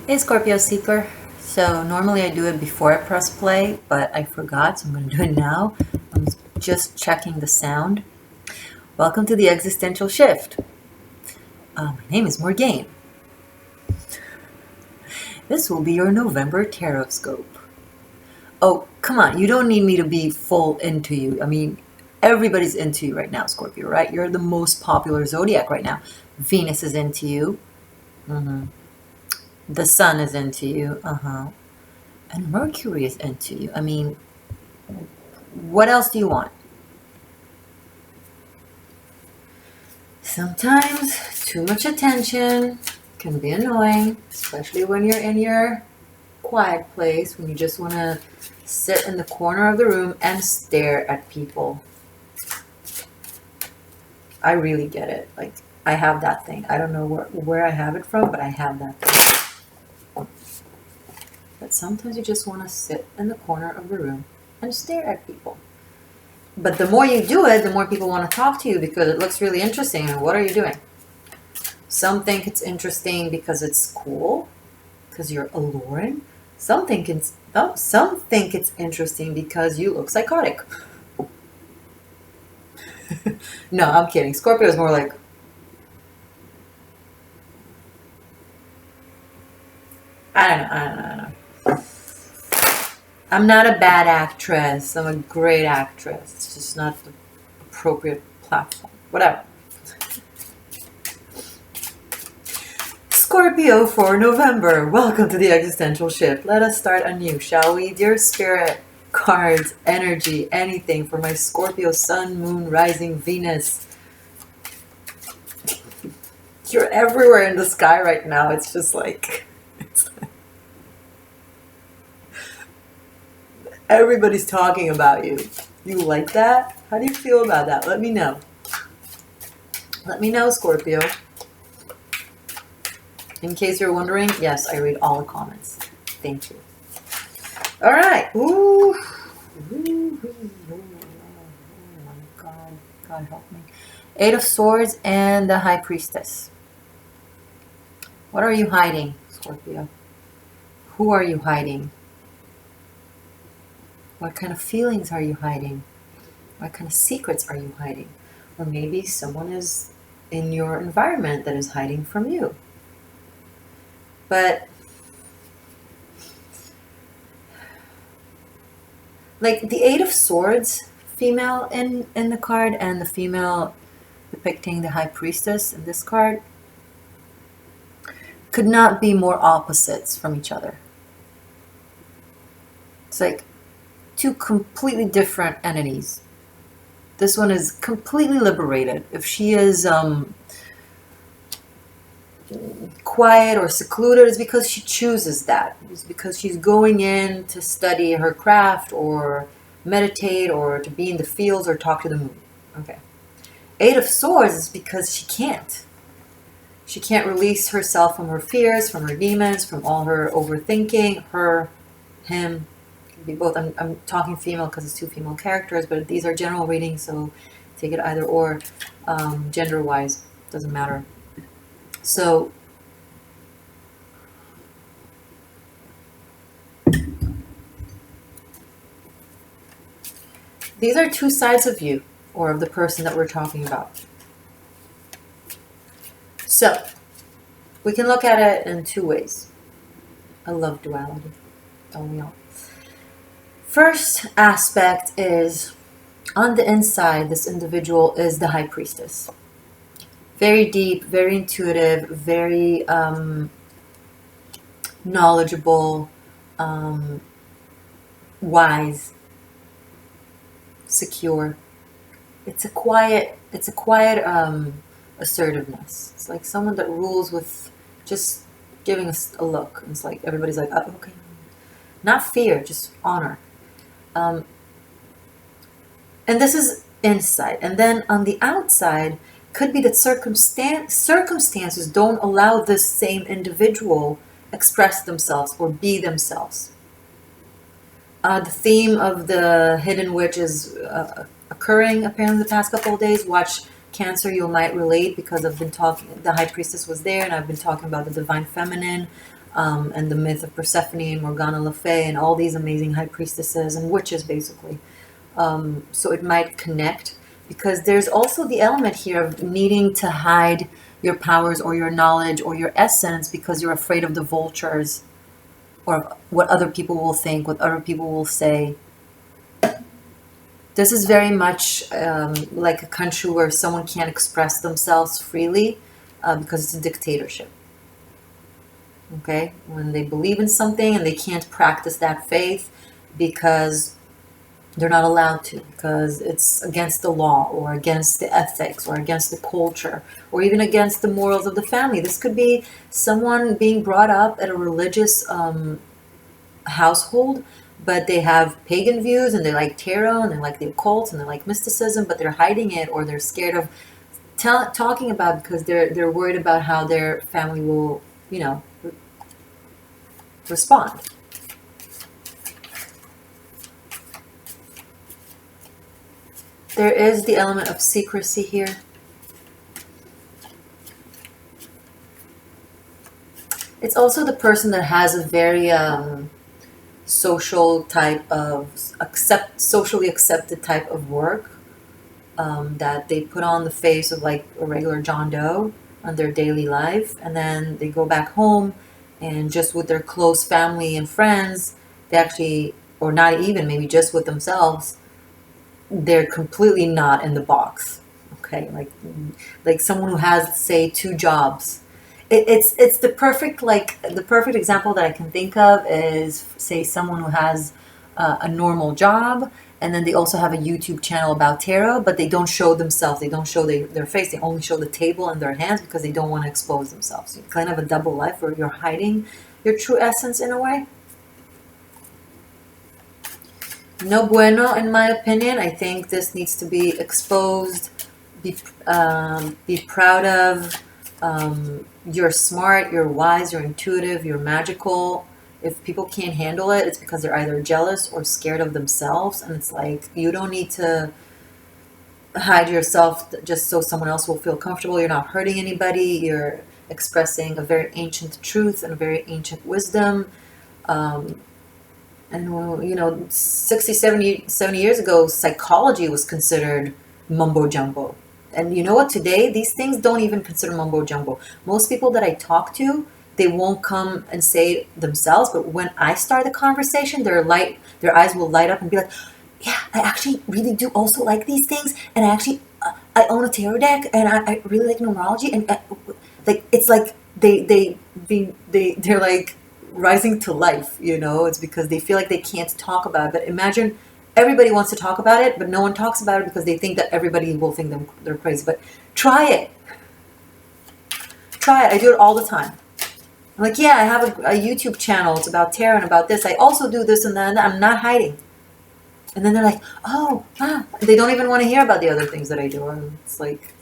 Hey Scorpio Seeker. So normally I do it before I press play, but I forgot, so I'm going to do it now. I'm just checking the sound. Welcome to the Existential Shift. My name is Morgane. This will be your November Taroscope. Oh, come on, you don't need me to be full into you. I mean, everybody's into you right now, Scorpio, right? You're the most popular zodiac right now. Venus is into you. The sun is into you. And Mercury is into you. I mean, what else do you want? Sometimes too much attention can be annoying, especially when you're in your quiet place, when you just want to sit in the corner of the room and stare at people. I really get it. Like, I have that thing. I don't know where I have it from, but I have that thing. But sometimes you just want to sit in the corner of the room and stare at people. But the more you do it, the more people want to talk to you because it looks really interesting. And what are you doing? Some think it's interesting because it's cool, because you're alluring. Some think it's interesting because you look psychotic. No, I'm kidding. Scorpio is more like, I don't know. I'm not a bad actress. I'm a great actress. It's just not the appropriate platform. Whatever. Scorpio for November. Welcome to the Existential Shift. Let us start anew, shall we? Dear Spirit, cards, energy, anything for my Scorpio Sun, Moon, Rising, Venus. You're everywhere in the sky right now. It's just like... everybody's talking about you. You like that? How do you feel about that? Let me know. Let me know, Scorpio. In case you're wondering, yes, I read all the comments. Thank you. All right. Ooh. Oh my God. God help me. Eight of Swords and the High Priestess. What are you hiding, Scorpio? Who are you hiding? What kind of feelings are you hiding? What kind of secrets are you hiding? Or maybe someone is in your environment that is hiding from you. But like the Eight of Swords female in the card and the female depicting the High Priestess in this card could not be more opposites from each other. It's like two completely different entities. This one is completely liberated. If she is quiet or secluded, it's because she chooses that. It's because she's going in to study her craft or meditate or to be in the fields or talk to the moon. Okay. Eight of Swords is because she can't. She can't release herself from her fears, from her demons, from all her overthinking, her, him. Be both. I'm talking female because it's two female characters, but these are general readings, so take it either or. Gender-wise, doesn't matter. So these are two sides of you, or of the person that we're talking about. So we can look at it in two ways. I love duality, don't we all? First aspect is, on the inside, this individual is the High Priestess. Very deep, very intuitive, very knowledgeable, wise, secure. It's a quiet assertiveness. It's like someone that rules with just giving us a look. It's like everybody's like, oh, okay. Not fear, just honor. And this is inside. And then on the outside, could be that circumstances don't allow this same individual express themselves or be themselves. The theme of the Hidden Witch is occurring apparently the past couple of days. Watch Cancer, you might relate because I've been talking, the High Priestess was there, and I've been talking about the Divine Feminine. and the myth of Persephone and Morgana Le Fay and all these amazing high priestesses and witches, basically. So it might connect, because there's also the element here of needing to hide your powers or your knowledge or your essence because you're afraid of the vultures or what other people will think, what other people will say. This is very much like a country where someone can't express themselves freely because it's a dictatorship. Okay? When they believe in something and they can't practice that faith because they're not allowed to, because it's against the law or against the ethics or against the culture or even against the morals of the family. This could be someone being brought up at a religious household, but they have pagan views and they like tarot and they like the occult and they like mysticism, but they're hiding it or they're scared of talking about it because they're worried about how their family will, you know, respond. There is the element of secrecy here. It's also the person that has a very social type of socially accepted type of work that they put on the face of like a regular John Doe on their daily life, and then they go back home and just with their close family and friends, they actually, or not even, maybe just with themselves, they're completely not in the box. Okay, like someone who has, say, 2 jobs. It's the perfect, like the perfect example that I can think of is, say, someone who has a normal job and then they also have a YouTube channel about tarot, but they don't show themselves, they don't show their face, they only show the table and their hands because they don't want to expose themselves. You kind of have a double life where you're hiding your true essence in a way. No bueno, in my opinion. I think this needs to be exposed. Be proud of. You're smart, you're wise, you're intuitive, you're magical. If people can't handle it, it's because they're either jealous or scared of themselves. And it's like, you don't need to hide yourself just so someone else will feel comfortable. You're not hurting anybody. You're expressing a very ancient truth and a very ancient wisdom. And, you know, 60, 70 years ago, psychology was considered mumbo jumbo. And you know what? Today, these things don't even consider mumbo jumbo. Most people that I talk to, they won't come and say themselves, but when I start the conversation, their eyes will light up and be like, yeah, I actually really do also like these things. And I actually, I own a tarot deck and I really like numerology. And like, it's like they're like rising to life, you know. It's because they feel like they can't talk about it. But imagine everybody wants to talk about it, but no one talks about it because they think that everybody will think they're crazy. But try it. Try it. I do it all the time. I'm like, yeah, I have a YouTube channel. It's about tarot and about this. I also do this and that. I'm not hiding. And then they're like, oh, wow. They don't even want to hear about the other things that I do. And it's like,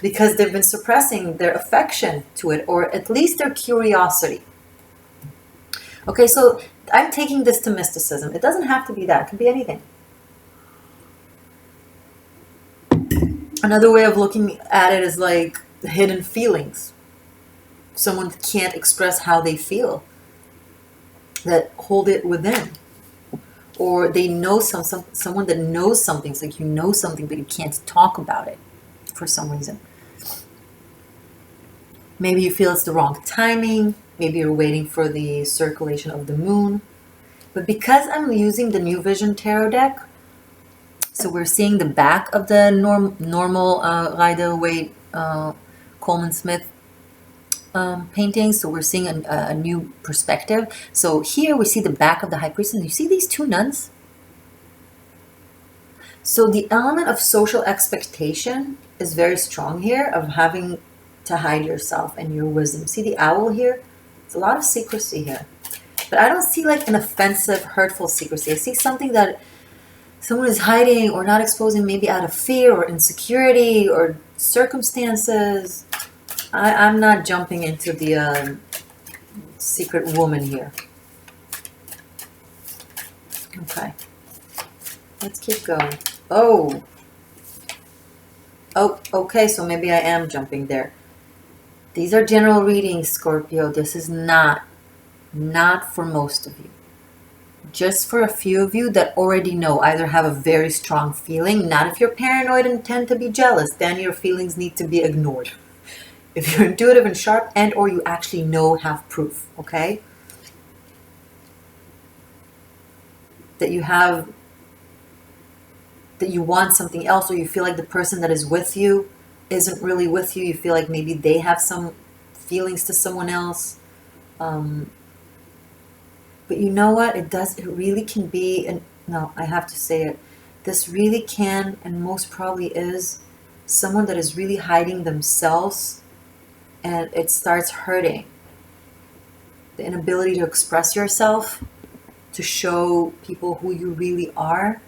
because they've been suppressing their affection to it, or at least their curiosity. Okay, so I'm taking this to mysticism. It doesn't have to be that. It can be anything. Another way of looking at it is like the hidden feelings. Someone can't express how they feel, that hold it within. Or they know someone that knows something. It's like you know something, but you can't talk about it for some reason. Maybe you feel it's the wrong timing. Maybe you're waiting for the circulation of the moon. But because I'm using the New Vision Tarot deck, so we're seeing the back of the normal Rider-Waite Coleman Smith painting. So we're seeing a new perspective. So here we see the back of the High Priestess. You see these 2 nuns? So the element of social expectation is very strong here, of having to hide yourself and your wisdom. See the owl here? It's a lot of secrecy here. But I don't see like an offensive, hurtful secrecy. I see something that someone is hiding or not exposing, maybe out of fear or insecurity or circumstances. I'm not jumping into the secret woman here. Okay. Let's keep going. Oh, okay, so maybe I am jumping there. These are general readings, Scorpio. This is not for most of you. Just for a few of you that already know, either have a very strong feeling, not if you're paranoid and tend to be jealous, then your feelings need to be ignored. If you're intuitive and sharp and or you actually know, have proof, okay? That you have, that you want something else, or you feel like the person that is with you isn't really with you. You feel like maybe they have some feelings to someone else. But you know what? It really can be, and no, I have to say it. This really can, and most probably is, someone that is really hiding themselves, and it starts hurting. The inability to express yourself, to show people who you really are.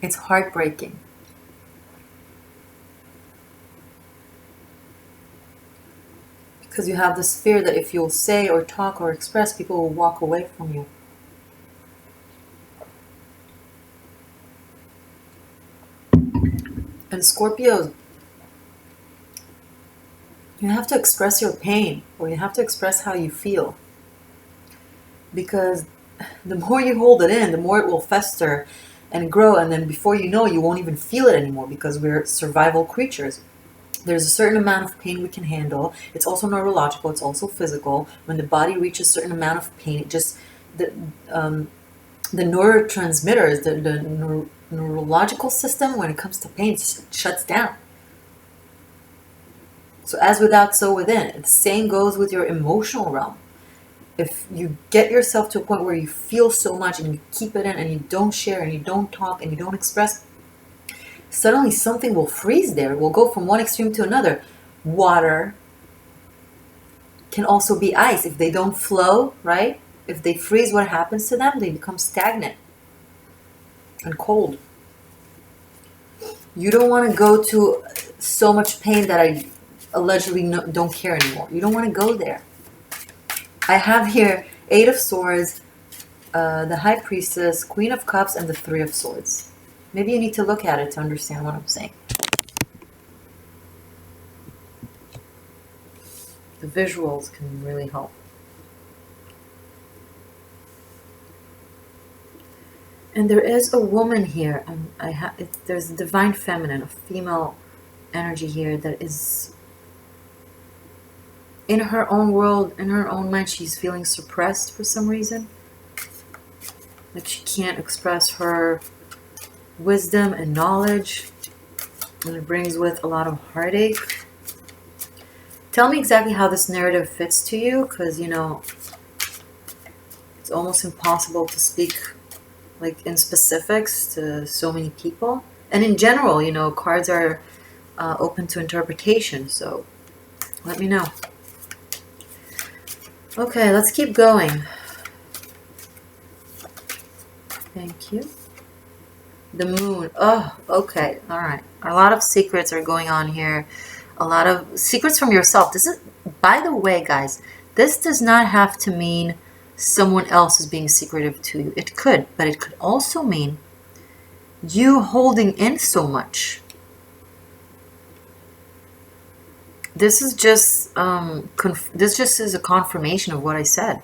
It's heartbreaking. Because you have this fear that if you'll say or talk or express, people will walk away from you. And Scorpios, you have to express your pain, or you have to express how you feel. Because the more you hold it in, the more it will fester and grow, and then before you know, you won't even feel it anymore, because we're survival creatures. There's a certain amount of pain we can handle. It's also neurological, it's also physical. When the body reaches a certain amount of pain, it just, the neurotransmitters, the neurological system, when it comes to pain, it shuts down. So as without, so within. The same goes with your emotional realm. If you get yourself to a point where you feel so much and you keep it in and you don't share and you don't talk and you don't express, suddenly something will freeze there. It will go from one extreme to another. Water can also be ice. If they don't flow, right? If they freeze, what happens to them? They become stagnant and cold. You don't want to go to so much pain that I allegedly don't care anymore. You don't want to go there. I have here 8 of Swords, the High Priestess, Queen of Cups, and the 3 of Swords. Maybe you need to look at it to understand what I'm saying. The visuals can really help. And there is a woman here, and there's a divine feminine, a female energy here that is in her own world, in her own mind. She's feeling suppressed for some reason. Like she can't express her wisdom and knowledge, and it brings with a lot of heartache. Tell me exactly how this narrative fits to you, because you know it's almost impossible to speak like in specifics to so many people, and in general, you know, cards are open to interpretation, so let me know. Okay, let's keep going. Thank you. The moon. Oh, okay. All right. A lot of secrets are going on here. A lot of secrets from yourself. This is, by the way, guys, this does not have to mean someone else is being secretive to you. It could, but it could also mean you holding in so much. This is just this just is a confirmation of what I said.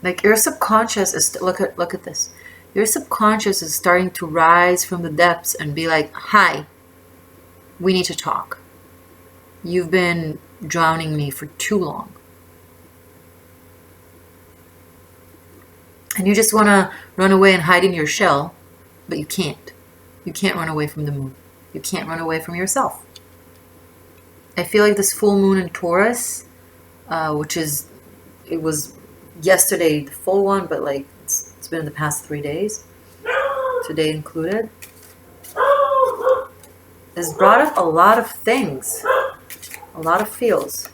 Like your subconscious is, look at this. Your subconscious is starting to rise from the depths and be like, hi, we need to talk. You've been drowning me for too long. And you just want to run away and hide in your shell, but you can't. You can't run away from the moon. You can't run away from yourself. I feel like this full moon in Taurus, it was yesterday, the full one, but like it's been in the past 3 days, today included, has brought up a lot of things, a lot of feels.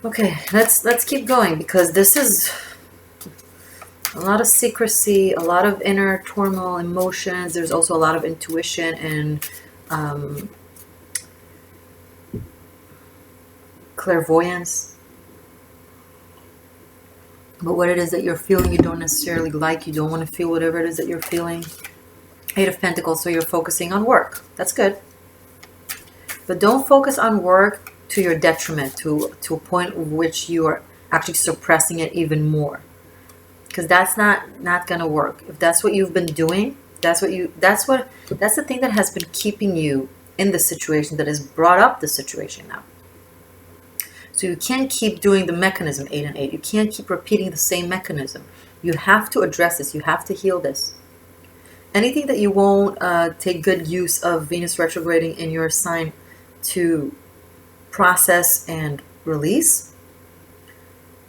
Okay, let's keep going, because this is a lot of secrecy, a lot of inner turmoil, emotions. There's also a lot of intuition and clairvoyance. But what it is that you're feeling, you don't necessarily like. You don't want to feel whatever it is that you're feeling. Eight of Pentacles, so you're focusing on work. That's good. But don't focus on work to your detriment, to a point in which you are actually suppressing it even more. Because that's not going to work. If that's what you've been doing, that's the thing that has been keeping you in the situation, that has brought up the situation now. So you can't keep doing the mechanism 8 and 8. You can't keep repeating the same mechanism. You have to address this. You have to heal this. Anything that you won't take good use of Venus retrograding in your sign to process and release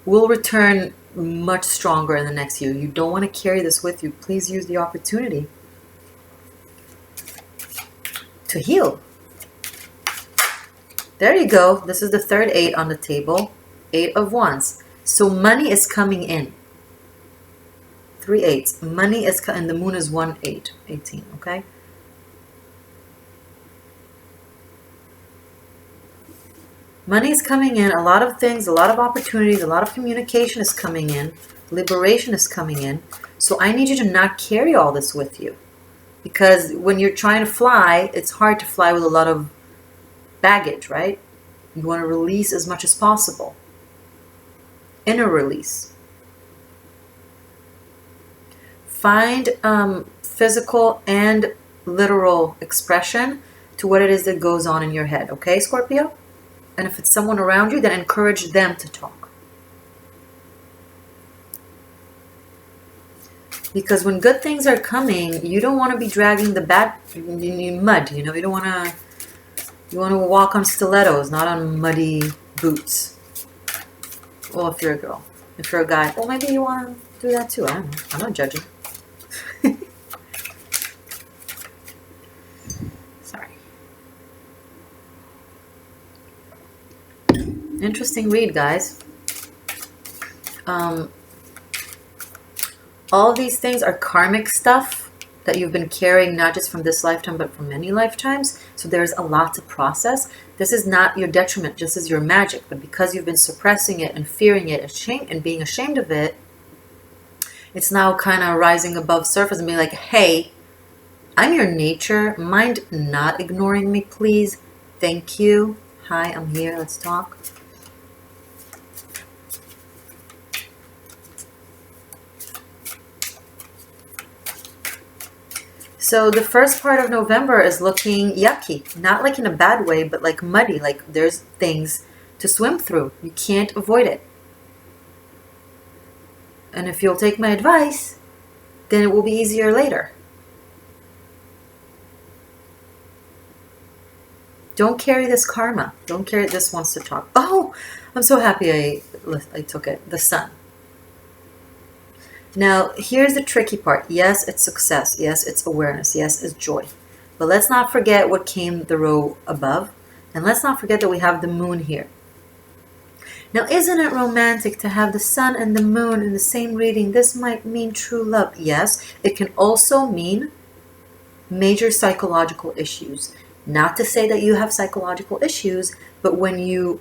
will return much stronger in the next year. You don't want to carry this with you. Please use the opportunity to heal. There you go. This is the third 8 on the table. 8 of Wands. So money is coming in. 3 8s. Money is coming, and the moon is 1 8. 18, okay? Money is coming in. A lot of things, a lot of opportunities, a lot of communication is coming in. Liberation is coming in. So I need you to not carry all this with you. Because when you're trying to fly, it's hard to fly with a lot of baggage, right? You want to release as much as possible. Inner release. Find physical and literal expression to what it is that goes on in your head, okay, Scorpio? And if it's someone around you, then encourage them to talk. Because when good things are coming, you don't want to be dragging the bad in mud, you know? You don't want to. You want to walk on stilettos, not on muddy boots. Well, if you're a girl. If you're a guy, well, maybe you want to do that too. I don't know. I'm not judging. Sorry. Interesting read, guys. All these things are karmic stuff that you've been carrying, not just from this lifetime, but from many lifetimes. So there's a lot to process. This is not your detriment, just as your magic. But because you've been suppressing it and fearing it and being ashamed of it, it's now kind of rising above surface and being like, hey, I'm your nature. Mind not ignoring me, please. Thank you. Hi, I'm here. Let's talk. So the first part of November is looking yucky, not like in a bad way, but like muddy, like there's things to swim through. You can't avoid it. And if you'll take my advice, then it will be easier later. Don't carry this karma. Don't carry it. This wants to talk. Oh, I'm so happy I took it. The sun. Now, here's the tricky part. Yes, it's success. Yes, it's awareness. Yes, it's joy. But let's not forget what came the row above. And let's not forget that we have the moon here. Now, isn't it romantic to have the sun and the moon in the same reading? This might mean true love. Yes, it can also mean major psychological issues. Not to say that you have psychological issues, but when you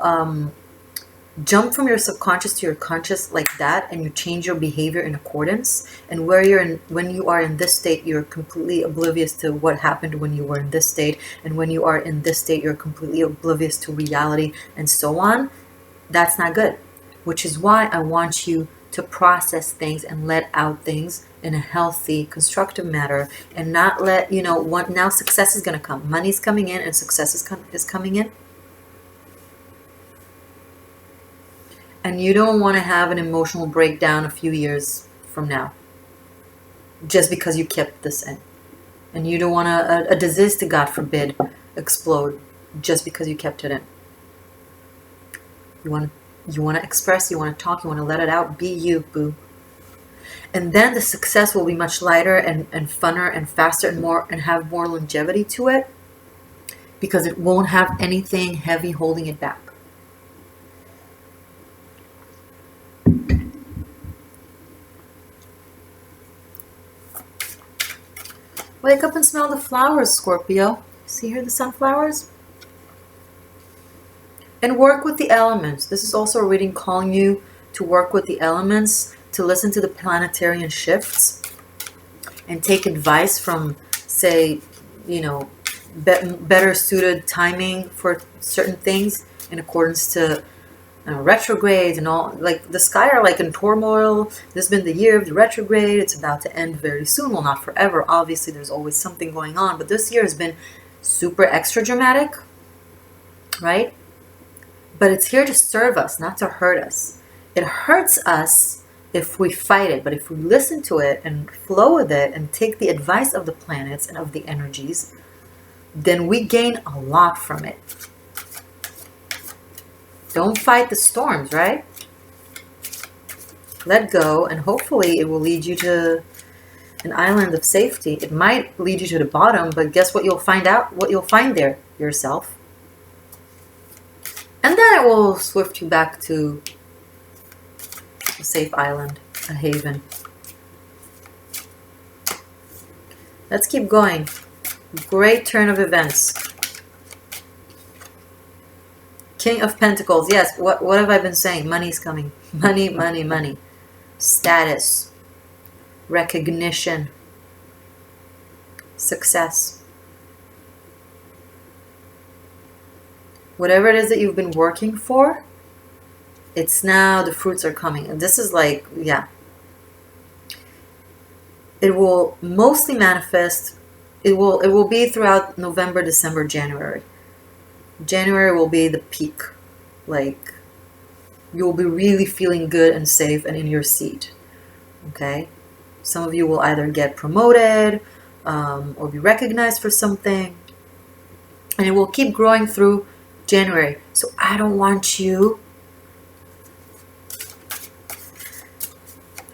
jump from your subconscious to your conscious like that, and you change your behavior in accordance, and when you are in this state, you're completely oblivious to what happened when you were in this state, and when you are in this state, you're completely oblivious to reality, and so on. That's not good. Which is why I want you to process things and let out things in a healthy, constructive manner, and not let, now success is going to come. Money's coming in and success is coming in. And you don't want to have an emotional breakdown a few years from now just because you kept this in. And you don't want a disease, to God forbid, explode just because you kept it in. You want to express, you want to talk, you want to let it out. Be you, boo. And then the success will be much lighter and funner and faster and have more longevity to it, because it won't have anything heavy holding it back. Wake up and smell the flowers, Scorpio. See here the sunflowers? And work with the elements. This is also a reading calling you to work with the elements, to listen to the planetarian shifts, and take advice from, say, you know, better suited timing for certain things in accordance to retrogrades and all. Like the sky are like in turmoil. This has been the year of the retrograde. It's about to end very soon. Well, not forever. Obviously, there's always something going on. But this year has been super extra dramatic, right? But it's here to serve us, not to hurt us. It hurts us if we fight it. But if we listen to it and flow with it and take the advice of the planets and of the energies, then we gain a lot from it. Don't fight the storms, right? Let go, and hopefully it will lead you to an island of safety. It might lead you to the bottom, but guess what you'll find out? What you'll find there? Yourself. And then it will swift you back to a safe island, a haven. Let's keep going. Great turn of events. King of Pentacles. Yes, what have I been saying? Money's coming. Money, money, money. Status. Recognition. Success. Whatever it is that you've been working for, it's now the fruits are coming. And this is like, yeah. It will mostly manifest. It will be throughout November, December, January. January will be the peak. Like, you'll be really feeling good and safe and in your seat. Okay? Some of you will either get promoted or be recognized for something. And it will keep growing through January. So I don't want you...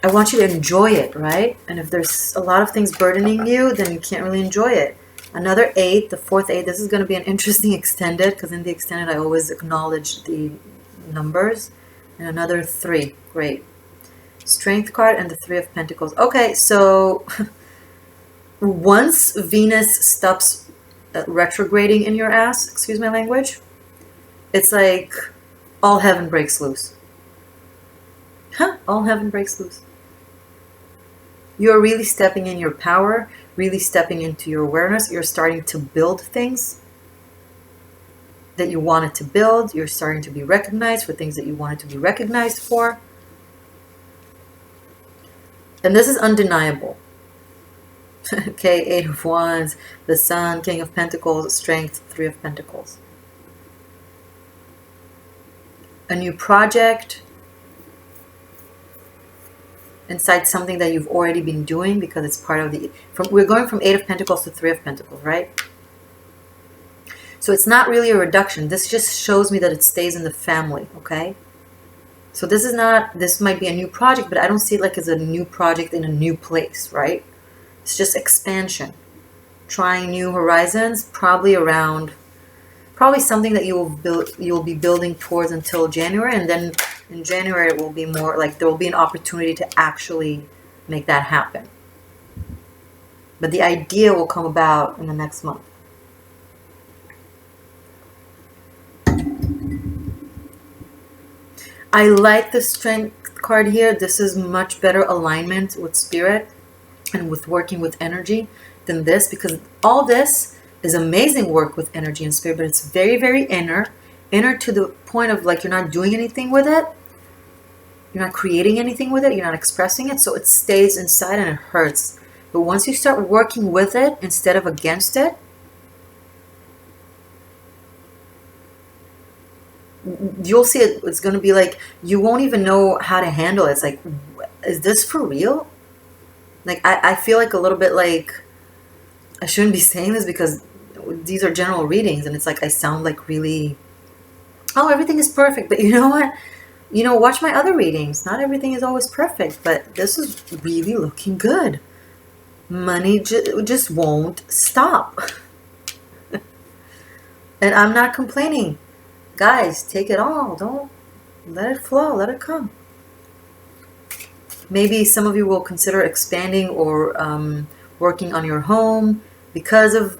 I want you to enjoy it, right? And if there's a lot of things burdening you, then you can't really enjoy it. Another 8, the 4th 8. This is going to be an interesting extended, because in the extended I always acknowledge the numbers. And another 3. Great. Strength card and the 3 of Pentacles. Okay, so once Venus stops retrograding in your ass, excuse my language, it's like all heaven breaks loose. Huh? All heaven breaks loose. You're really stepping in your power, really stepping into your awareness. You're starting to build things that you wanted to build. You're starting to be recognized for things that you wanted to be recognized for. And this is undeniable. Okay, 8 of Wands, the Sun, King of Pentacles, Strength, 3 of Pentacles. A new project inside something that you've already been doing, because it's part of the... we're going from 8 of Pentacles to 3 of Pentacles, right? So it's not really a reduction. This just shows me that it stays in the family, okay? So this is not... This might be a new project, but I don't see it like it's a new project in a new place, right? It's just expansion. Trying new horizons, probably around... Probably something that you'll be building towards until January, and then in January it will be more like there will be an opportunity to actually make that happen. But the idea will come about in the next month. I like the Strength card here. This is much better alignment with spirit and with working with energy than this, because all this is amazing work with energy and spirit, but it's very, very inner to the point of like you're not doing anything with it. You're not creating anything with it. You're not expressing it. So it stays inside and it hurts. But once you start working with it instead of against it, you'll see it. It's going to be like, you won't even know how to handle it. It's like, is this for real? Like, I feel like a little bit like, I shouldn't be saying this because these are general readings, and it's like I sound like really, oh, everything is perfect. But you know what? You know, watch my other readings. Not everything is always perfect, but this is really looking good. Money just won't stop. And I'm not complaining. Guys, take it all. Don't let it flow. Let it come. Maybe some of you will consider expanding or working on your home because of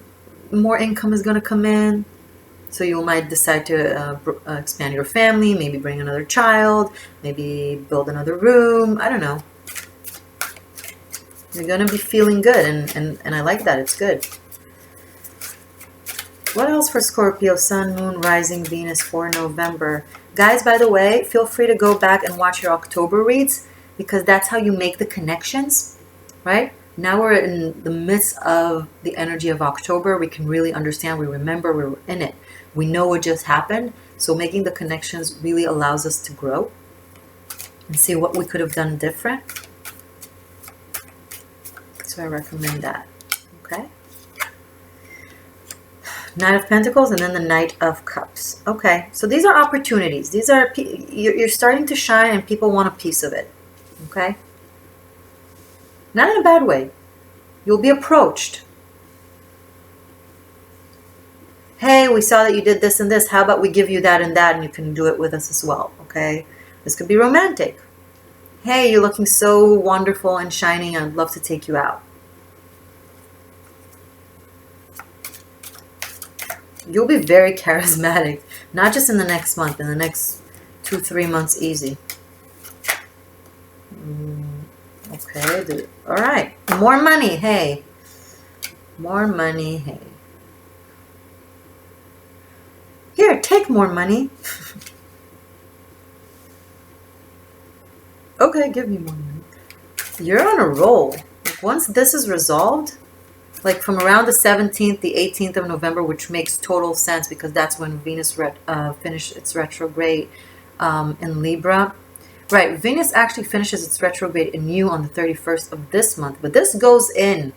more income is going to come in. So you might decide to expand your family, maybe bring another child, maybe build another room. I don't know. You're going to be feeling good, and I like that. It's good. What else for Scorpio? Sun, Moon, Rising, Venus for November. Guys, by the way, feel free to go back and watch your October reads, because that's how you make the connections, right? Now we're in the midst of the energy of October. We can really understand. We remember we're in it. We know what just happened. So making the connections really allows us to grow and see what we could have done different. So I recommend that. Okay. Knight of Pentacles and then the Knight of Cups. Okay. So these are opportunities. These are, you're starting to shine and people want a piece of it. Okay. Not in a bad way. You'll be approached. Hey, we saw that you did this and this. How about we give you that and that, and you can do it with us as well, okay? This could be romantic. Hey, you're looking so wonderful and shining. I'd love to take you out. You'll be very charismatic, not just in the next month, in the next 2-3 months, easy. Okay, all right. More money, hey. More money, hey. Here, take more money. Okay, give me more money. You're on a roll. Like, once this is resolved, like from around the 17th, the 18th of November, which makes total sense because that's when Venus finished its retrograde in Libra. Right, Venus actually finishes its retrograde in you on the 31st of this month, but this goes in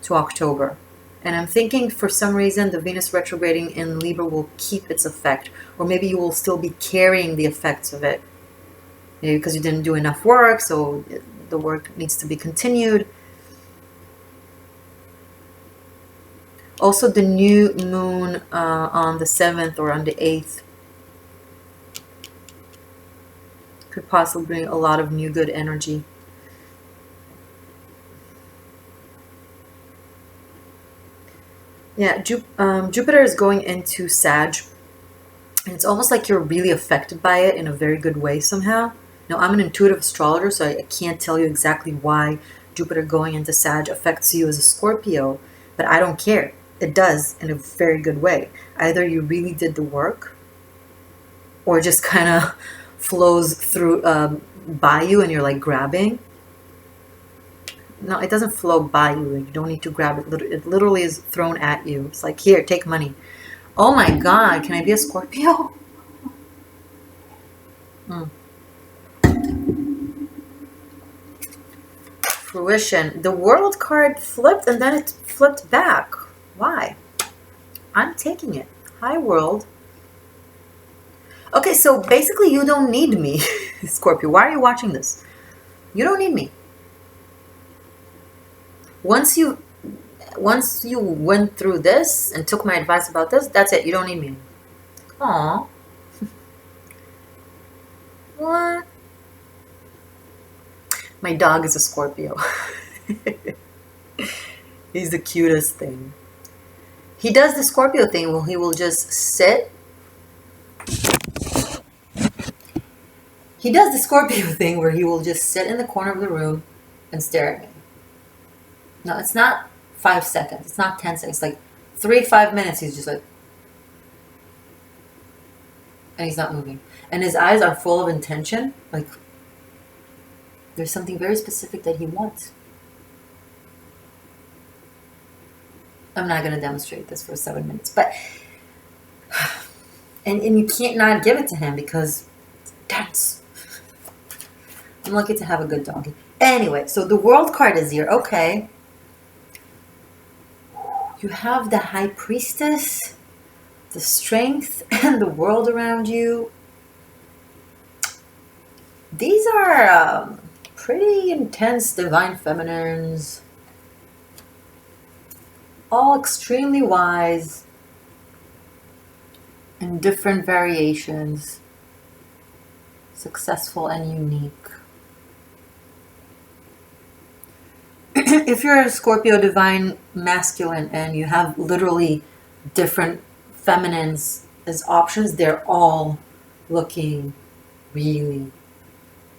to October. And I'm thinking for some reason the Venus retrograding in Libra will keep its effect. Or maybe you will still be carrying the effects of it. Maybe because you didn't do enough work, so the work needs to be continued. Also the new moon on the 7th or on the 8th could possibly bring a lot of new good energy. Yeah, Jupiter is going into Sag, and it's almost like you're really affected by it in a very good way somehow. Now, I'm an intuitive astrologer, so I can't tell you exactly why Jupiter going into Sag affects you as a Scorpio, but I don't care. It does in a very good way. Either you really did the work, or it just kind of flows through by you and you're like grabbing. No, it doesn't flow by you. You don't need to grab it. It literally is thrown at you. It's like, here, take money. Oh my God, can I be a Scorpio? Fruition. The World card flipped and then it flipped back. Why? I'm taking it. Hi, World. Okay, so basically you don't need me, Scorpio. Why are you watching this? You don't need me. Once you went through this and took my advice about this, that's it. You don't need me. Aww. What? My dog is a Scorpio. He's the cutest thing. He does the Scorpio thing where he will just sit. He does the Scorpio thing where he will just sit in the corner of the room and stare at me. No, it's not 5 seconds. It's not 10 seconds. It's like 3-5 minutes. He's just like, and he's not moving. And his eyes are full of intention. Like, there's something very specific that he wants. I'm not going to demonstrate this for 7 minutes, but, and you can't not give it to him because that's, I'm lucky to have a good dog. Anyway, so the World card is here. Okay. You have the High Priestess, the Strength, and the World around you. These are pretty intense divine feminines. All extremely wise in different variations. Successful and unique. if you're a Scorpio divine masculine and you have literally different feminines as options, they're all looking really,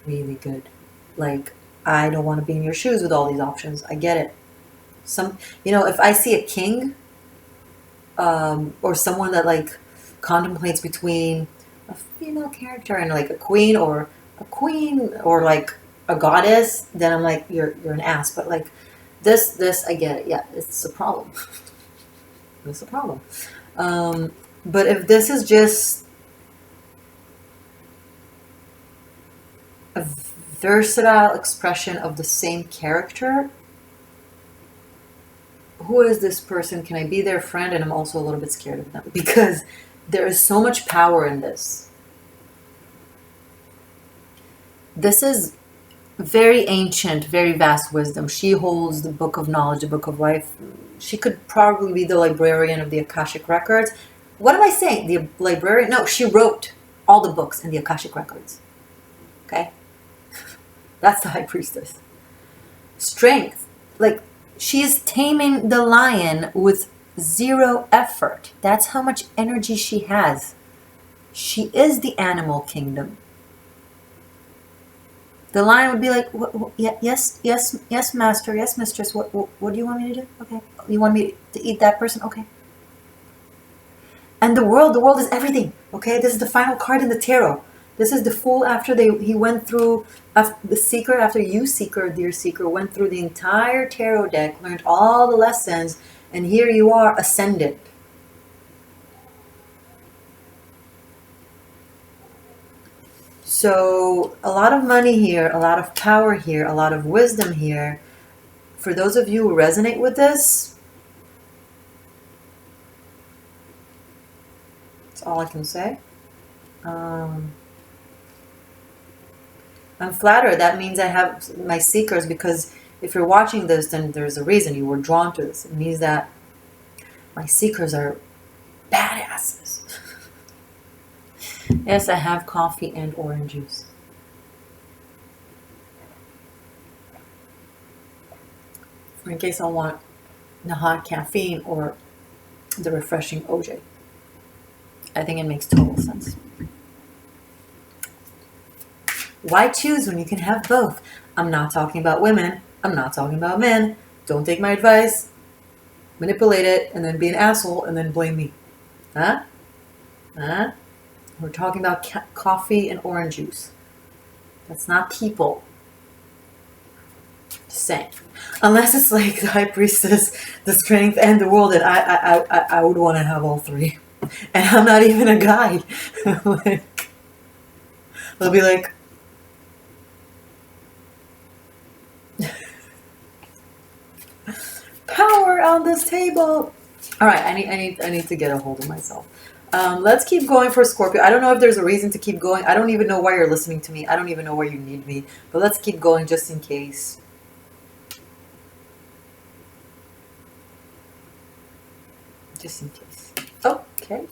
really good. Like, I don't want to be in your shoes with all these options. I get it. If I see a king, or someone that like contemplates between a female character and like a queen or like a goddess, then I'm like, you're an ass. But like this I get it. Yeah, it's a problem. It's a problem. But if this is just a versatile expression of the same character, who is this person? Can I be their friend? And I'm also a little bit scared of them because there is so much power in this. This is very ancient, very vast wisdom. She holds the book of knowledge, the book of life. She could probably be the librarian of the Akashic records. What am I saying? The librarian? No, she wrote all the books in the Akashic records. Okay? That's the high priestess. Strength. Like, she is taming the lion with zero effort. That's how much energy she has. She is the animal kingdom. The lion would be like, yes, master, yes, mistress. What do you want me to do? Okay. You want me to eat that person? Okay. And the world is everything. Okay. This is the final card in the tarot. This is the fool after he went through, the seeker, after you seeker, dear seeker, went through the entire tarot deck, learned all the lessons, and here you are, ascendant. So a lot of money here, a lot of power here, a lot of wisdom here. For those of you who resonate with this, that's all I can say. I'm flattered. That means I have my seekers, because if you're watching this, then there's a reason you were drawn to this. It means that my seekers are badasses. Yes, I have coffee and orange juice. In case I want the hot caffeine or the refreshing OJ. I think it makes total sense. Why choose when you can have both? I'm not talking about women. I'm not talking about men. Don't take my advice, manipulate it, and then be an asshole, and then blame me. Huh? We're talking about coffee and orange juice. That's not people. Just saying. Unless it's like the high priestess, the strength, and the world, and I would want to have all three. And I'm not even a guy. Like, they'll be like, power on this table. All right, I need to get a hold of myself. Let's keep going for Scorpio. I don't know if there's a reason to keep going. I don't even know why you're listening to me. I don't even know why you need me. But let's keep going just in case. Just in case. Okay.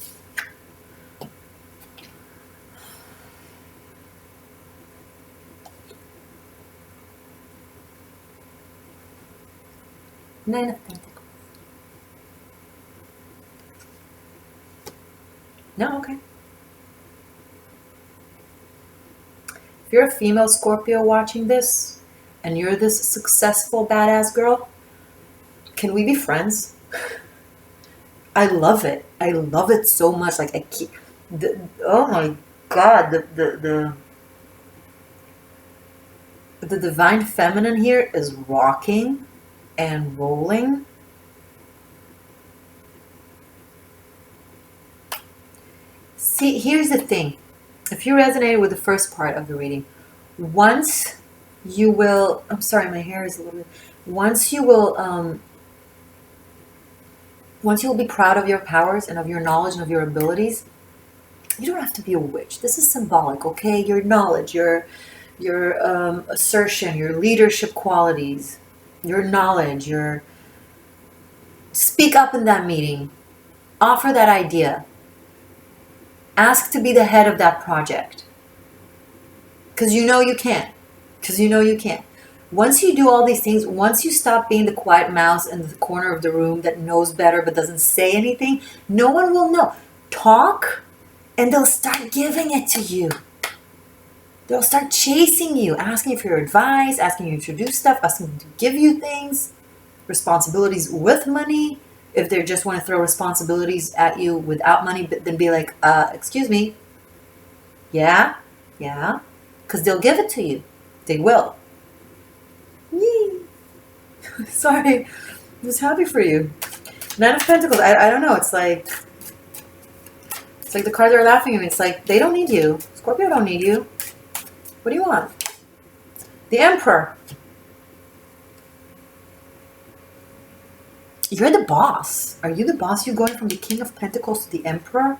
Nine of Pentacles. No, okay. If you're a female Scorpio watching this, and you're this successful badass girl, can we be friends? I love it. I love it so much. Like, oh my God, the divine feminine here is rocking and rolling. See, here's the thing. If you resonated with the first part of the reading, once you will, I'm sorry, my hair is a little bit, once you will be proud of your powers and of your knowledge and of your abilities, you don't have to be a witch. This is symbolic, okay? Your knowledge, your assertion, your leadership qualities, your knowledge, speak up in that meeting, offer that idea, ask to be the head of that project, because you know you can, Once you do all these things, once you stop being the quiet mouse in the corner of the room that knows better but doesn't say anything, no one will know. Talk, and they'll start giving it to you. They'll start chasing you, asking for your advice, asking you to do stuff, asking you to give you things, responsibilities with money. If they just want to throw responsibilities at you without money, but then be like, excuse me. Yeah, because they'll give it to you. They will. Yee. Sorry, I was happy for you. Nine of Pentacles. I don't know. It's like the cards are laughing at me. It's like they don't need you. Scorpio don't need you. What do you want? The Emperor. You're the boss. Are you the boss? You're going from the King of Pentacles to the Emperor.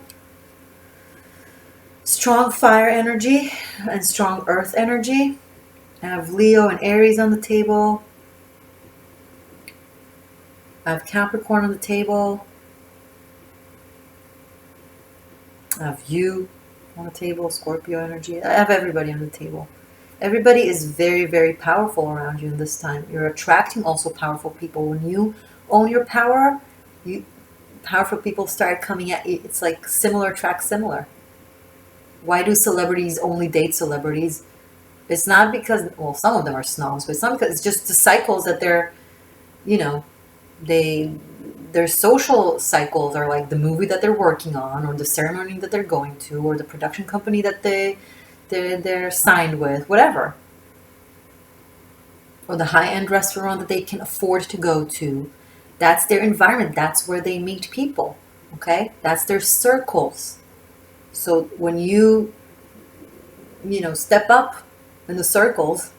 Strong fire energy and strong earth energy. I have Leo and Aries on the table. I have Capricorn on the table. I have you on the table, Scorpio energy. I have everybody on the table. Everybody is very, very powerful around you in this time. You're attracting also powerful people. When you own your power, powerful people start coming at you. It's like similar attracts similar. Why do celebrities only date celebrities? It's not because, well, some of them are snobs, but some because it's just the cycles that they're, you know, their social cycles are like the movie that they're working on, or the ceremony that they're going to, or the production company that they're signed with, whatever, or the high-end restaurant that they can afford to go to. That's their environment. That's where they meet people. Okay, that's their circles. So when you step up in the circles,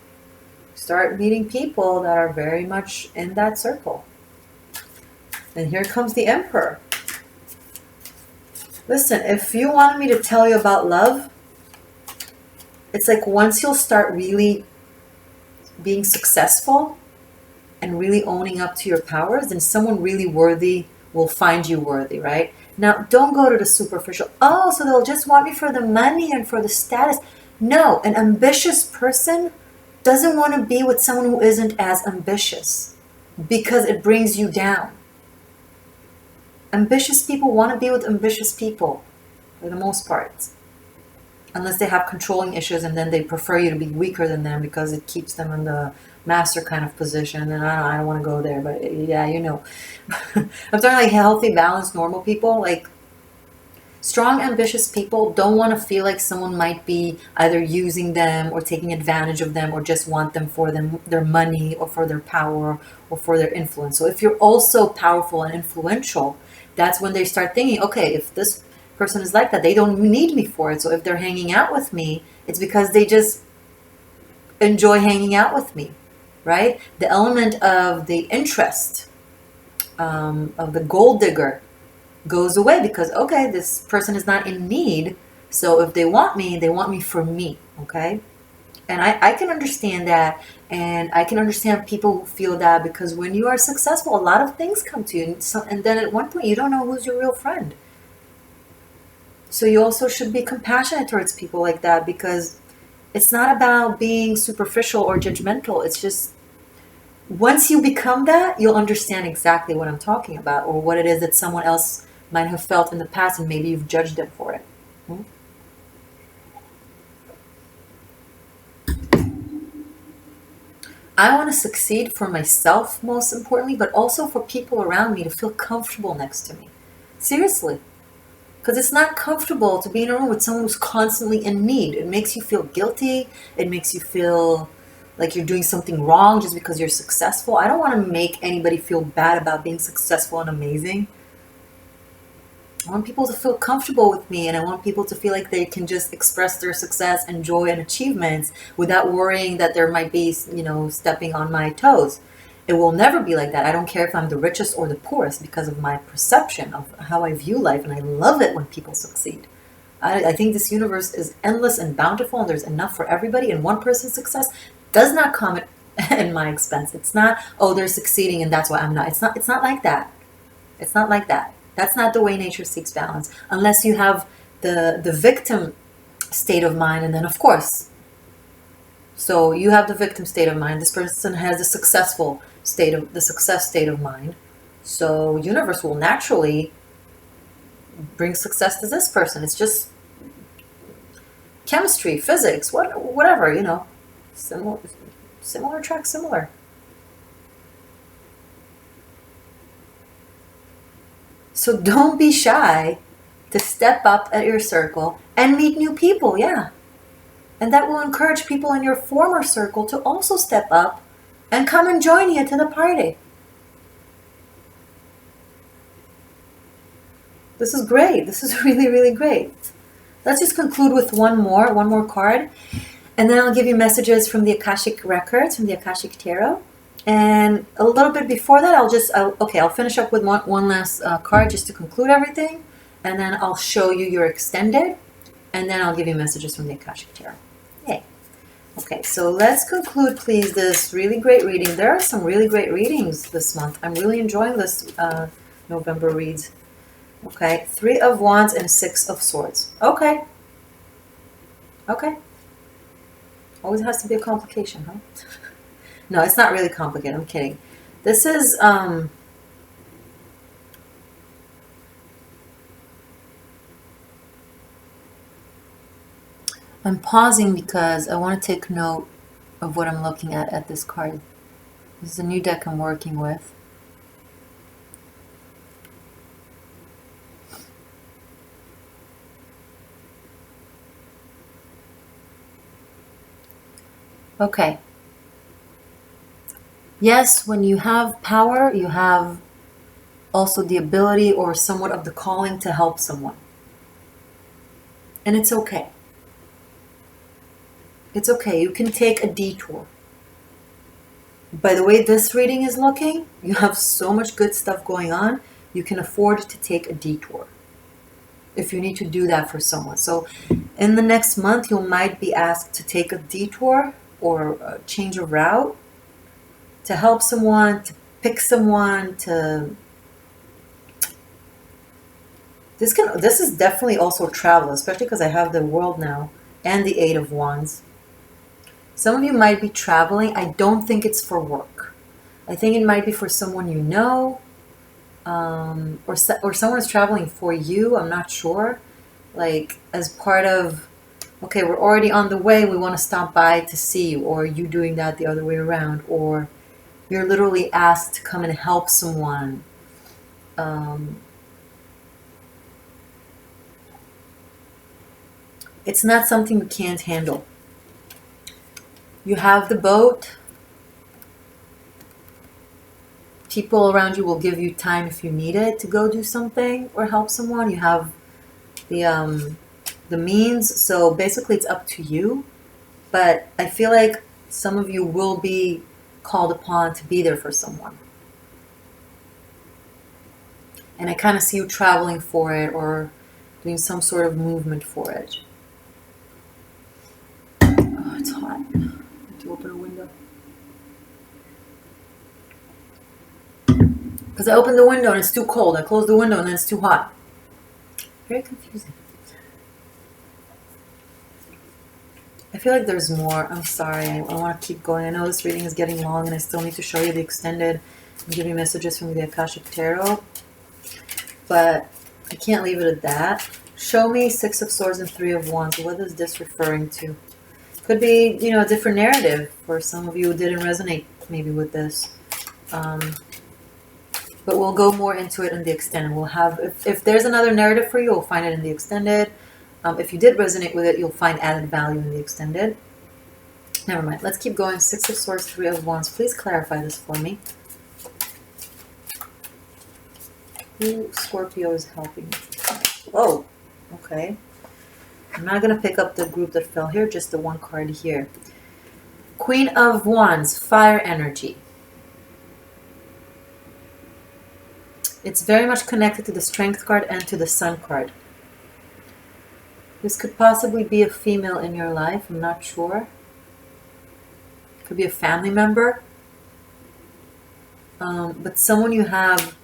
start meeting people that are very much in that circle. And here comes the Emperor. Listen, if you wanted me to tell you about love, it's like once you'll start really being successful and really owning up to your powers, then someone really worthy will find you worthy, right? Now, don't go to the superficial. Oh, so they'll just want me for the money and for the status. No, an ambitious person doesn't want to be with someone who isn't as ambitious because it brings you down. Ambitious people want to be with ambitious people for the most part. Unless they have controlling issues and then they prefer you to be weaker than them because it keeps them in the master kind of position. And I don't want to go there, but yeah, you know. I'm talking like healthy, balanced, normal people. Like strong, ambitious people don't want to feel like someone might be either using them or taking advantage of them or just want them for their money or for their power or for their influence. So if you're also powerful and influential, that's when they start thinking, okay, if this person is like that, they don't need me for it. So if they're hanging out with me, it's because they just enjoy hanging out with me, right? The element of the interest, of the gold digger goes away because, okay, this person is not in need. So if they want me for me, okay? And I can understand that. And I can understand people who feel that because when you are successful, a lot of things come to you. And then at one point, you don't know who's your real friend. So you also should be compassionate towards people like that because it's not about being superficial or judgmental. It's just once you become that, you'll understand exactly what I'm talking about or what it is that someone else might have felt in the past and maybe you've judged them for it. I want to succeed for myself, most importantly, but also for people around me to feel comfortable next to me. Seriously. Because it's not comfortable to be in a room with someone who's constantly in need. It makes you feel guilty. It makes you feel like you're doing something wrong just because you're successful. I don't want to make anybody feel bad about being successful and amazing. I want people to feel comfortable with me, and I want people to feel like they can just express their success and joy and achievements without worrying that there might be, stepping on my toes. It will never be like that. I don't care if I'm the richest or the poorest because of my perception of how I view life, and I love it when people succeed. I think this universe is endless and bountiful, and there's enough for everybody, and one person's success does not come at my expense. It's not, oh, they're succeeding and that's why I'm not. It's not like that. It's not like that. That's not the way nature seeks balance. Unless you have the victim state of mind, and then of course, So you have the victim state of mind. This person has the success state of mind. So universe will naturally bring success to this person. It's just chemistry, physics, whatever, you know. Similar attracts similar. So don't be shy to step up at your circle and meet new people, yeah. And that will encourage people in your former circle to also step up and come and join you to the party. This is great. This is really, really great. Let's just conclude with one more card. And then I'll give you messages from the Akashic records, from the Akashic Tarot. And a little bit before that, I'll finish up with one last card just to conclude everything. And then I'll show you your extended. And then I'll give you messages from the Akashic Tarot. Yay. Okay, so let's conclude, please, this really great reading. There are some really great readings this month. I'm really enjoying this November reads. Okay, 3 of Wands and 6 of Swords. Okay. Okay. Always has to be a complication, huh? No, it's not really complicated. I'm kidding. This is, I'm pausing because I want to take note of what I'm looking at this card. This is a new deck I'm working with. Okay. Yes, when you have power, you have also the ability or somewhat of the calling to help someone. And it's okay. It's okay. You can take a detour. By the way this reading is looking, you have so much good stuff going on, you can afford to take a detour if you need to do that for someone. So in the next month, you might be asked to take a detour or change a route to help someone, to pick someone, to... This is definitely also travel, especially because I have the World now and the 8 of Wands. Some of you might be traveling. I don't think it's for work. I think it might be for someone you know, or someone is traveling for you. I'm not sure. Like as part of, okay, we're already on the way. We want to stop by to see you, or you doing that the other way around, or you're literally asked to come and help someone. It's not something you can't handle. You have the boat. People around you will give you time if you need it to go do something or help someone. You have the means, so basically it's up to you. But I feel like some of you will be called upon to be there for someone. And I kind of see you traveling for it or doing some sort of movement for it. Oh, it's hot. To open a window. Because I opened the window and it's too cold. I closed the window and then it's too hot. Very confusing. I feel like there's more. I'm sorry. I want to keep going. I know this reading is getting long and I still need to show you the extended and give you messages from the Akashic Tarot. But I can't leave it at that. Show me 6 of Swords and 3 of Wands. What is this referring to? Could be, you know, a different narrative for some of you who didn't resonate maybe with this. But we'll go more into it in the extended. We'll have, if there's another narrative for you, we'll find it in the extended. If you did resonate with it, you'll find added value in the extended. Never mind. Let's keep going. 6 of Swords, 3 of Wands. Please clarify this for me. Who Scorpio is helping? Oh, okay. I'm not going to pick up the group that fell here, just the one card here. Queen of Wands, fire energy. It's very much connected to the Strength card and to the Sun card. This could possibly be a female in your life. I'm not sure. Could be a family member. But someone you have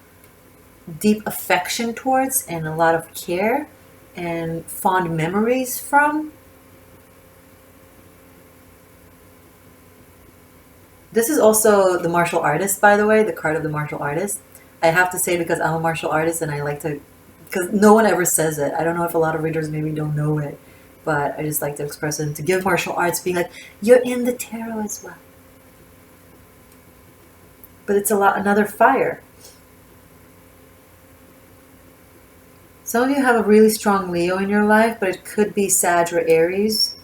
deep affection towards and a lot of care and fond memories from. This is also the martial artist, by the way, the card of the martial artist. I have to say because I'm a martial artist and I like to, because no one ever says it. I don't know if a lot of readers maybe don't know it, but I just like to express it and to give martial arts being like, you're in the tarot as well. But it's another fire. Some of you have a really strong Leo in your life, but it could be Sag or Aries,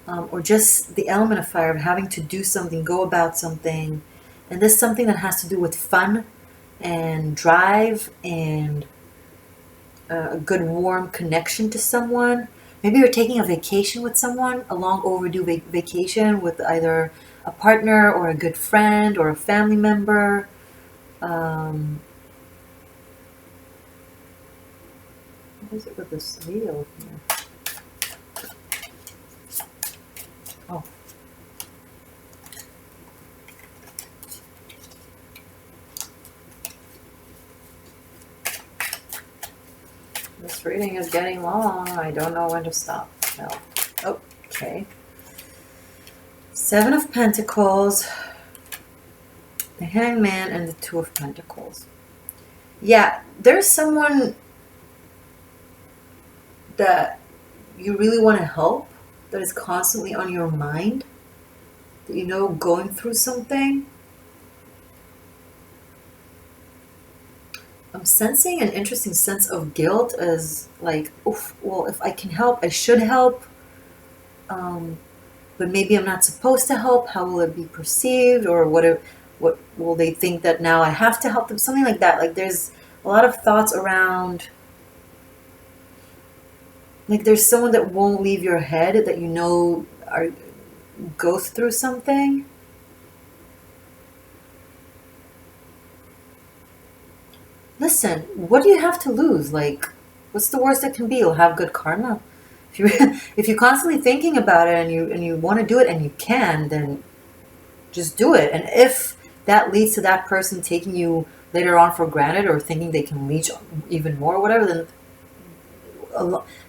or just the element of fire of having to do something, go about something. And this is something that has to do with fun and drive and a good warm connection to someone. Maybe you're taking a vacation with someone, a long overdue vacation with either a partner or a good friend or a family member. What is it with this Leo here? Oh. This reading is getting long. I don't know when to stop. No. Oh, okay. Seven of Pentacles, the Hangman, and the Two of Pentacles. Yeah, there's someone that you really want to help, that is constantly on your mind, that you know going through something. I'm sensing an interesting sense of guilt as like, oof, well, if I can help, I should help. But maybe I'm not supposed to help. How will it be perceived? Or what will they think that now I have to help them? Something like that. Like there's a lot of thoughts around, like there's someone that won't leave your head that you know goes through something. Listen, what do you have to lose? Like, what's the worst that can be? You'll have good karma. If you're constantly thinking about it and you want to do it and you can, then just do it. And if that leads to that person taking you later on for granted or thinking they can leech even more or whatever, then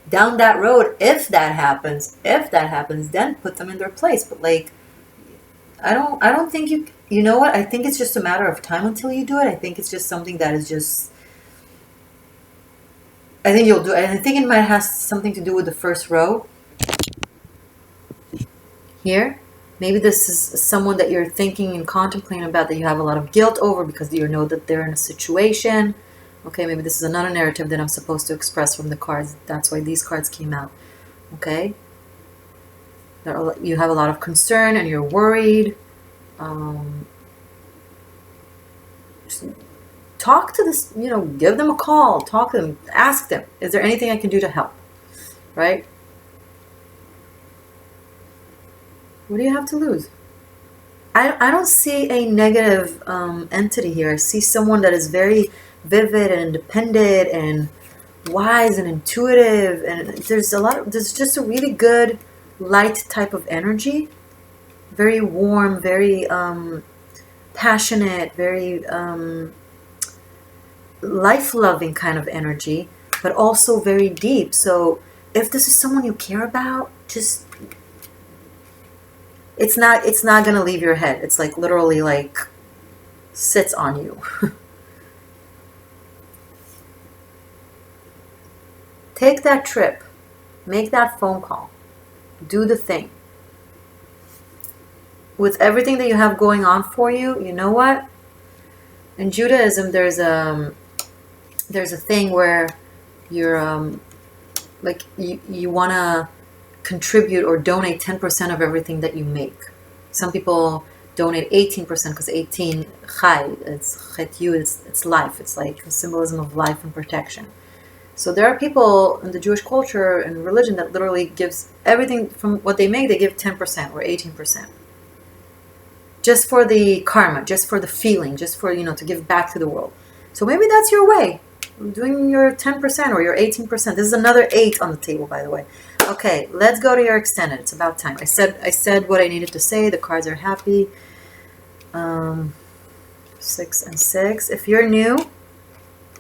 down that road, if that happens, then put them in their place. But like, I don't think you know what? I think it's just a matter of time until you do it. I think it's just something that is just, I think you'll do it. And I think it might have something to do with the first row here. Maybe this is someone that you're thinking and contemplating about that you have a lot of guilt over because you know that they're in a situation. Okay, maybe this is another narrative that I'm supposed to express from the cards. That's why these cards came out. Okay? You have a lot of concern and you're worried. Talk to this, give them a call, talk to them, ask them, is there anything I can do to help? Right? What do you have to lose? I don't see a negative entity here. I see someone that is very vivid and independent and wise and intuitive, and there's just a really good light type of energy, very warm, very passionate, very life-loving kind of energy, but also very deep. So if this is someone you care about, just it's not gonna leave your head. It's like literally like sits on you. Take that trip, make that phone call, do the thing. With everything that you have going on for you, you know what? In Judaism, there's a thing where you're like you want to contribute or donate 10% of everything that you make. Some people donate 18% because 18 chai, it's chet yu, it's life. It's like a symbolism of life and protection. So there are people in the Jewish culture and religion that literally gives everything from what they make, they give 10% or 18%. Just for the karma, just for the feeling, just for, to give back to the world. So maybe that's your way. Doing your 10% or your 18%. This is another 8 on the table, by the way. Okay, let's go to your extended. It's about time. I said what I needed to say. The cards are happy. 6 and 6. If you're new,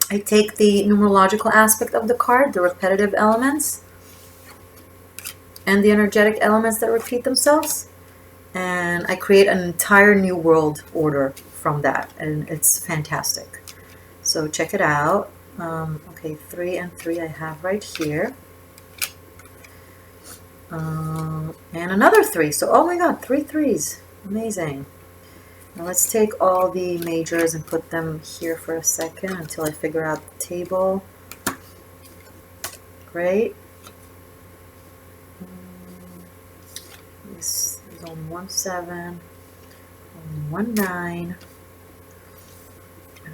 I take the numerological aspect of the card, the repetitive elements, and the energetic elements that repeat themselves. and I create an entire new world order from that, and it's fantastic. So check it out. Okay, 3 and 3 I have right here. And another 3. So, oh my god, 3 threes. Amazing. Now let's take all the majors and put them here for a second until I figure out the table. Great. This is on 1-7, on 1-9.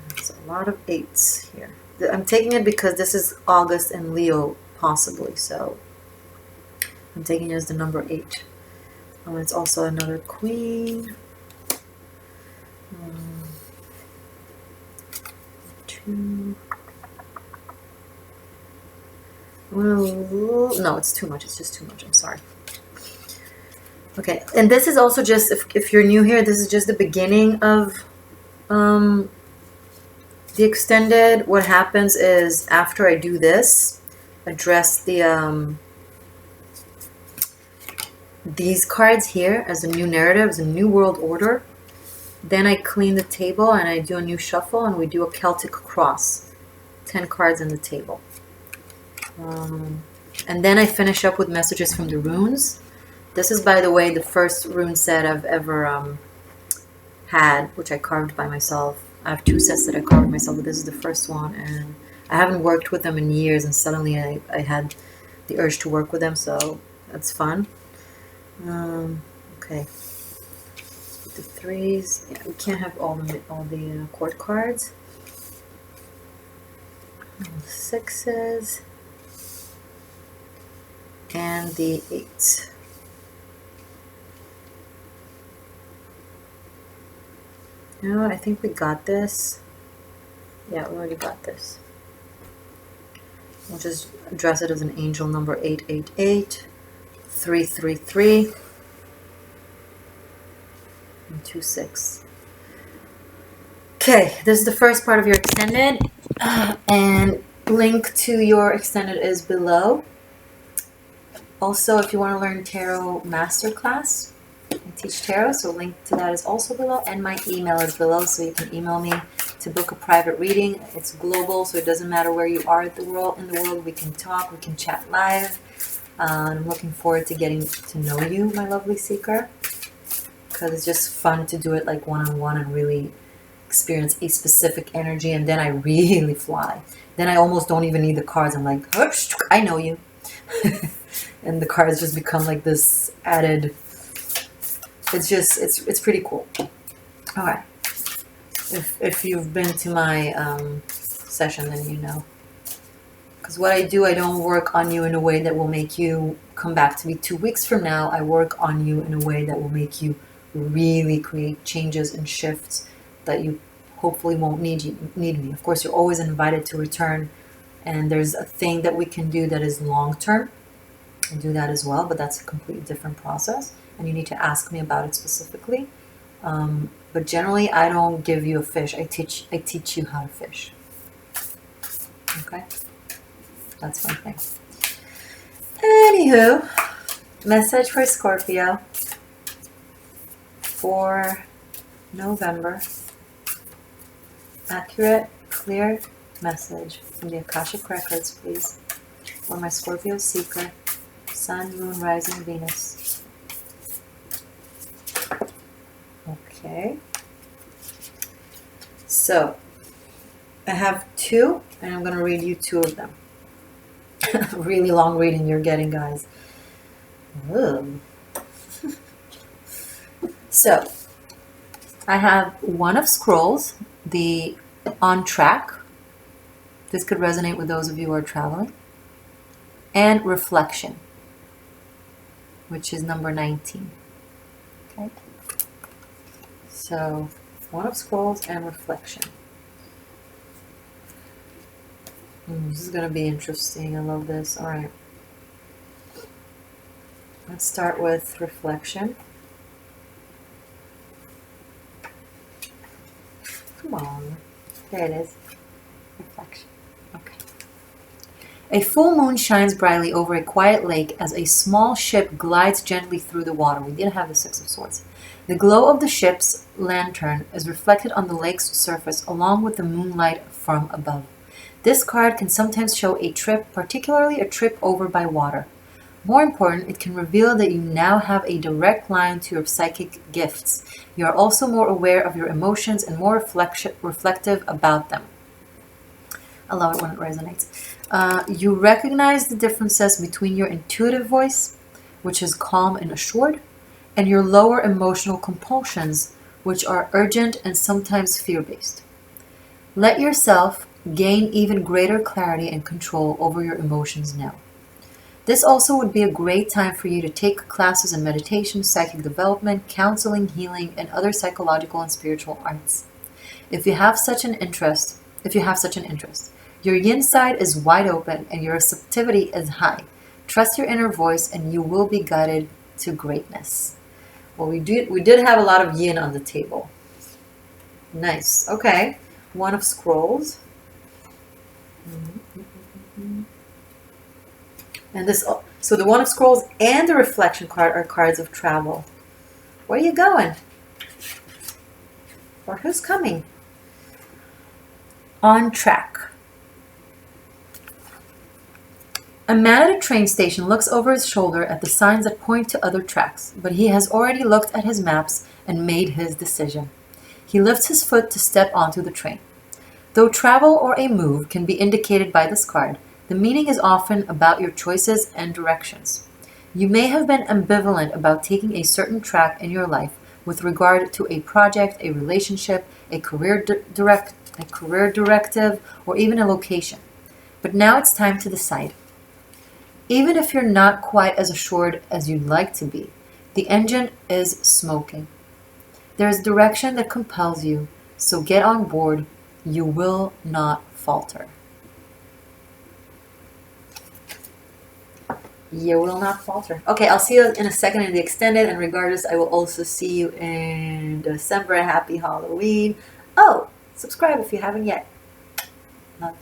There's a lot of 8s here. I'm taking it because this is August and Leo, possibly, so I'm taking it as the number 8. It's also another queen. 2. Well, no, it's too much. It's just too much. I'm sorry. Okay, and this is also just, if you're new here, this is just the beginning of the extended. What happens is after I do this, address the these cards here as a new narrative, as a new world order. Then I clean the table and I do a new shuffle and we do a Celtic cross. 10 cards in the table. And then I finish up with messages from the runes. This is, by the way, the first rune set I've ever had, which I carved by myself. I have 2 sets that I carved myself, but this is the first one. And I haven't worked with them in years, and suddenly I had the urge to work with them, so that's fun. Okay. The 3s. Yeah, we can't have all the court cards. The 6s. And the 8s. No, I think we got this. Yeah, we already got this. We'll just address it as an angel number 888, 333, and 26. Okay, this is the first part of your extended, and link to your extended is below. Also, if you want to learn Tarot Masterclass, I teach Tarot, so link to that is also below, and my email is below, so you can email me to book a private reading. It's global, so it doesn't matter where you are in the world. We can talk, we can chat live. I'm looking forward to getting to know you, my lovely seeker, because it's just fun to do it like one-on-one and really experience a specific energy, and then I really fly. Then I almost don't even need the cards. I'm like, I know you. And the cards just become like this added, it's pretty cool. All right. If you've been to my session, then you know. Because what I do, I don't work on you in a way that will make you come back to me 2 weeks from now. I work on you in a way that will make you really create changes and shifts that you hopefully won't need me. Of course, you're always invited to return, and there's a thing that we can do that is long-term. I do that as well, but that's a completely different process, and you need to ask me about it specifically. But generally, I don't give you a fish. I teach you how to fish. Okay? That's one thing. Anywho, message for Scorpio for November. Accurate, clear message from the Akashic Records, please. For my Scorpio seeker, Sun, Moon, Rising, Venus. Okay. So, I have 2, and I'm going to read you 2 of them. Really long reading you're getting, guys. So, I have 1 of Scrolls, the On Track. This could resonate with those of you who are traveling. And Reflection, which is number 19. Okay. So, 1 of Scrolls and Reflection. This is going to be interesting. I love this. All right. Let's start with Reflection. Come on. There it is. Reflection. Okay. A full moon shines brightly over a quiet lake as a small ship glides gently through the water. We did have the Six of Swords. The glow of the ship's lantern is reflected on the lake's surface along with the moonlight from above. This card can sometimes show a trip, particularly a trip over by water. More important, it can reveal that you now have a direct line to your psychic gifts. You are also more aware of your emotions and more reflective about them. I love it when it resonates. You recognize the differences between your intuitive voice, which is calm and assured, and your lower emotional compulsions, which are urgent and sometimes fear-based. Let yourself gain even greater clarity and control over your emotions now. This also would be a great time for you to take classes in meditation, psychic development, counseling, healing, and other psychological and spiritual arts. If you have such an interest, your yin side is wide open and your receptivity is high. Trust your inner voice and you will be guided to greatness. Well, we did have a lot of yin on the table. Nice. Okay. One of Scrolls. And this, so the One of Scrolls and the Reflection card are cards of travel. Where are you going? Or who's coming? On track. A man at a train station looks over his shoulder at the signs that point to other tracks, but he has already looked at his maps and made his decision. He lifts his foot to step onto the train. Though travel or a move can be indicated by this card, the meaning is often about your choices and directions. You may have been ambivalent about taking a certain track in your life with regard to a project, a relationship, a career directive, or even a location. But now it's time to decide. Even if you're not quite as assured as you'd like to be, the engine is smoking. There is direction that compels you, so get on board. You will not falter. You will not falter. Okay, I'll see you in a second in the extended, and regardless, I will also see you in December. Happy Halloween. Oh, subscribe if you haven't yet. Love.